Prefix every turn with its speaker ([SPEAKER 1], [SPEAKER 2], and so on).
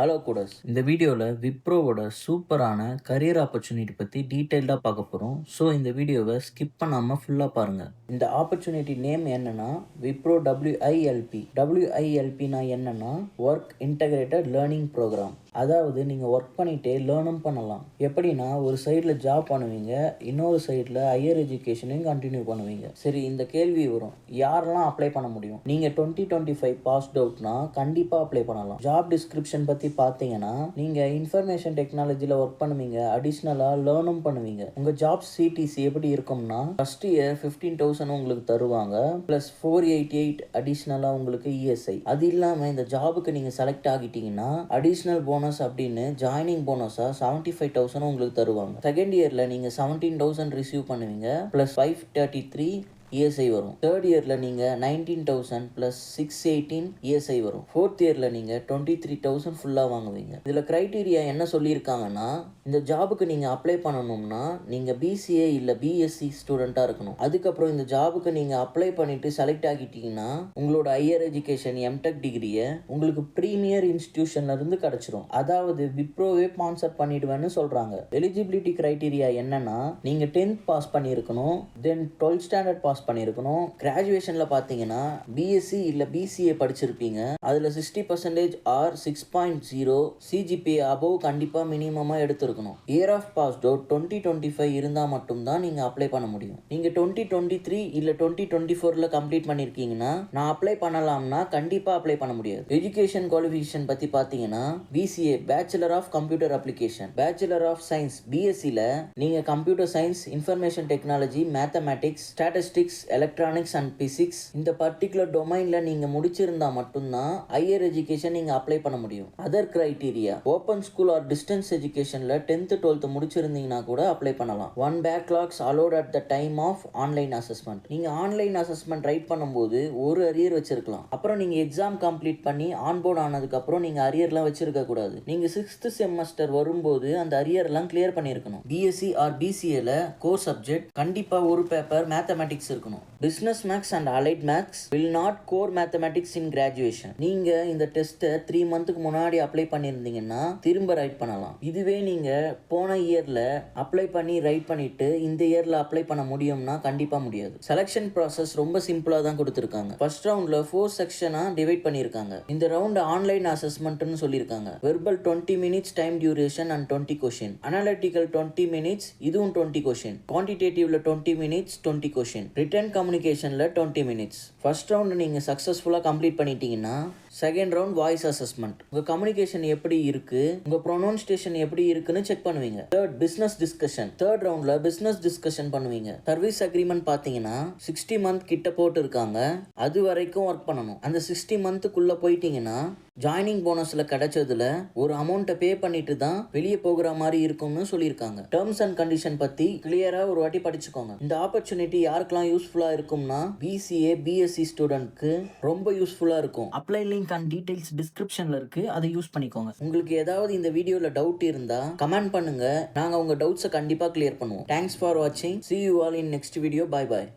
[SPEAKER 1] Hello கூடஸ். இந்த வீடியோவில் விப்ரோவோட சூப்பரான கரியர் ஆப்பர்ச்சுனிட்டி பற்றி டீட்டெயில்டாக பார்க்க போகிறோம். ஸோ இந்த வீடியோவை ஸ்கிப் பண்ணாமல் ஃபுல்லாக பாருங்கள். இந்த ஆப்பர்ச்சுனிட்டி நேம் என்னன்னா விப்ரோ WILP. WILPனா என்னன்னா ஒர்க் இன்டகிரேட்டட் லேர்னிங் ப்ரோக்ராம். அதாவது நீங்கள் ஒர்க் பண்ணிகிட்டே லேர்னும் பண்ணலாம். எப்படின்னா ஒரு சைடில் ஜாப் பண்ணுவீங்க, இன்னொரு சைடில் ஹையர் எஜுகேஷனையும் கண்டினியூ பண்ணுவீங்க. சரி, இந்த கேள்வி வரும், யாரெல்லாம் அப்ளை பண்ண முடியும்? நீங்கள் 2025 பாஸ்ட் அவுட்னா கண்டிப்பாக அப்ளை பண்ணலாம். ஜாப் டிஸ்கிரிப்ஷன் பற்றி பார்த்தீங்கன்னா நீங்கள் இன்ஃபர்மேஷன் டெக்னாலஜியில் ஒர்க் பண்ணுவீங்க, அடிஷ்னலாக லேர்னும் பண்ணுவீங்க. உங்கள் ஜாப் சிடிசி எப்படி இருக்கும்னா ஃபர்ஸ்ட் இயர் 15,000 உங்களுக்கு தருவாங்க, ப்ளஸ் 488 அடிஷ்னலாக உங்களுக்கு இஎஸ்ஐ. அது இல்லாமல் இந்த ஜாபுக்கு நீங்கள் செலக்ட் ஆகிட்டீங்கன்னா அடிஷ்னல் போனஸ் அப்படின்னு ஜாயினிங் போனஸாக 75,000 உங்களுக்கு தருவாங்க. செகண்ட் இயரில் நீங்கள் 17,000 ரிசீவ் பண்ணுவீங்க, ப்ளஸ் 533 இஎஸ்ஐ வரும். தேர்ட் இயரில் நீங்கள் 19,000 ப்ளஸ் 618 இஎஸ்ஐ வரும். ஃபோர்த் இயரில் நீங்கள் 23,000 ஃபுல்லாக வாங்குவீங்க. இதில் க்ரைட்டீரியா என்ன சொல்லியிருக்காங்கன்னா, இந்த ஜாபுக்கு நீங்கள் அப்ளை பண்ணணும்னா நீங்கள் பிசிஏ இல்லை பிஎஸ்சி ஸ்டூடெண்ட்டாக இருக்கணும். அதுக்கப்புறம் இந்த ஜாபுக்கு நீங்கள் அப்ளை பண்ணிவிட்டு செலக்ட் ஆகிட்டீங்கன்னா உங்களோட ஹையர் எஜுகேஷன் எம்டெக் டிகிரியை உங்களுக்கு ப்ரீமியர் இன்ஸ்டிடியூஷன்லேருந்து கிடச்சிரும். அதாவது விப்ரோவே ஸ்பான்சர் பண்ணிடுவேன்னு சொல்கிறாங்க. எலிஜிபிலிட்டி க்ரைட்டீரியா என்னன்னா, நீங்கள் 10th பாஸ் பண்ணியிருக்கணும், தென் 12th ஸ்டாண்டர்ட் பாஸ் பண்ணியிருக்கணும். கிராஜுவேஷனில் பார்த்தீங்கன்னா பிஎஸ்சி இல்லை பிசிஏ படிச்சிருப்பீங்க, அதில் 60% ஆர் 6.0 சிஜிபிஏ அபோவ் கண்டிப்பாக மினிமமாக எடுத்திருக்கணும். இயர் ஆஃப் பாஸ்ட் அவுட் 2025 இருந்தால் மட்டும்தான் நீங்கள் அப்ளை பண்ண முடியும். நீங்கள் 2023 இல்லை 2024 கம்ப்ளீட் பண்ணியிருக்கீங்கன்னா நான் அப்ளை பண்ணலாம்னா கண்டிப்பாக அப்ளை பண்ண முடியாது. எஜுகேஷன் குவாலிஃபிகேஷன் பற்றி பார்த்தீங்கன்னா BCA bachelor of computer application, bachelor of science பிஎஸ்சியில் நீங்கள் computer science, information technology, mathematics, statistics, electronics and physics இந்த பர்டிகுலர் டொமைனில் நீங்கள் முடிச்சிருந்தா மட்டும்தான் ஹையர் எஜுகேஷன் நீங்கள் அப்ளை பண்ண முடியும். Other criteria, open school or distance எஜுகேஷனில் 10th 12th முடிச்சிருந்தீங்கன்னா கூட அப்ளை பண்ணலாம். 1 backlogs allowed at the time of online assessment. நீங்கள் ஆன்லைன் அசஸ்மெண்ட் ரைட் பண்ணும்போது ஒரு அரியர் வச்சிருக்கலாம். அப்புறம் நீங்கள் எக்ஸாம் கம்ப்ளீட் பண்ணி ஆன்போர்ட் ஆனதுக்கப்புறம் நீங்கள் அரியர்லாம் வச்சிருக்க கூடாது. நீங்கள் 6th செமஸ்டர் வரும்போது அந்த அரியர்லாம் கிளியர் பண்ணியிருக்கணும். பிஎஸ்சி ஆர் பிசிஏல கோர் சப்ஜெக்ட் கண்டிப்பாக ஒரு பேப்பர் மேத்தமேட்டிக்ஸ் இருக்கணும். Business maths and allied maths will not core mathematics in graduation. நீங்க இந்த டெஸ்ட்டை 3 மந்த்துக்கு முன்னாடி அப்ளை பண்ணியிருந்தீங்கன்னா திரும்ப ரைட் பண்ணலாம். இதுவே நீங்க போன இயர்ல அப்ளை பண்ணி ரைட் பண்ணிட்டு இந்த இயர்ல அப்ளை பண்ண முடியும்னா கண்டிப்பா முடியாது. செலக்ஷன் ப்ராசஸ் ரொம்ப சிம்பிளா தான் கொடுத்திருக்காங்க. ஃபர்ஸ்ட் ரவுண்ட்ல 4 செக்ஷனா டிவைட் பண்ணிருக்காங்க. இந்த ரவுண்ட் ஆன்லைன் அசஸ்மெண்ட்னு சொல்லியிருக்காங்க. Verbal 20 minutes time duration and 20 question, analytical 20 minutes இதுவும் 20 கொஸ்டின், குவான்டிடேட்டிவ்ல 20 minutes 20 கொஸ்டின், ரிட்டன் கம்யூனிகேஷனில் 20 minutes. ஃபர்ஸ்ட் ரவுண்ட் நீங்கள் சக்ஸஸ்ஃபுல்லாக கம்ப்ளீட் பண்ணிட்டீங்கன்னா செகண்ட் ரவுண்ட் வாய்ஸ் அசஸ்மெண்ட். உங்கள் கம்யூனிகேஷன் எப்படி இருக்கு, உங்கள் ப்ரொனவுன்சியேஷன் எப்படி இருக்குன்னு செக் பண்ணுவீங்க. Third business discussion. தேர்ட் ரவுண்ட்ல பிசினஸ் டிஸ்கஷன் பண்ணுவீங்க. சர்வீஸ் அக்ரிமெண்ட் பார்த்தீங்கன்னா 60 month கிட்ட போட்டு இருக்காங்க, அது வரைக்கும் ஒர்க் பண்ணணும். அந்த 60 monthக்குள்ள போயிட்டீங்கன்னா ஜாயினிங் போனஸ்ல கிடைச்சதுல ஒரு அமௌண்ட்டை பே பண்ணிட்டு தான் வெளியே போகிற மாதிரி இருக்கும்னு சொல்லியிருக்காங்க. டேர்ம்ஸ் அண்ட் கண்டிஷன் பத்தி கிளியரா ஒரு வாட்டி படிச்சுக்கோங்க. இந்த ஆப்பர்ச்சுனிட்டி யாருக்கெல்லாம் யூஸ்ஃபுல்லா இருக்கும்னா பிசிஏ பிஎஸ்சி ஸ்டூடெண்ட்க்கு ரொம்ப யூஸ்ஃபுல்லா இருக்கும். அப்ளை லிங்க் அண்ட் டீடைல்ஸ் டிஸ்கிரிப்ஷன்ல இருக்கு, அதை யூஸ் பண்ணிக்கோங்க. உங்களுக்கு ஏதாவது இந்த வீடியோல டவுட் இருந்தா கமெண்ட் பண்ணுங்க, நாங்க உங்க டவுட்ஸை கண்டிப்பா கிளியர் பண்ணுவோம். தேங்க்ஸ் ஃபார் வாட்சிங். See you all in next video. Bye bye.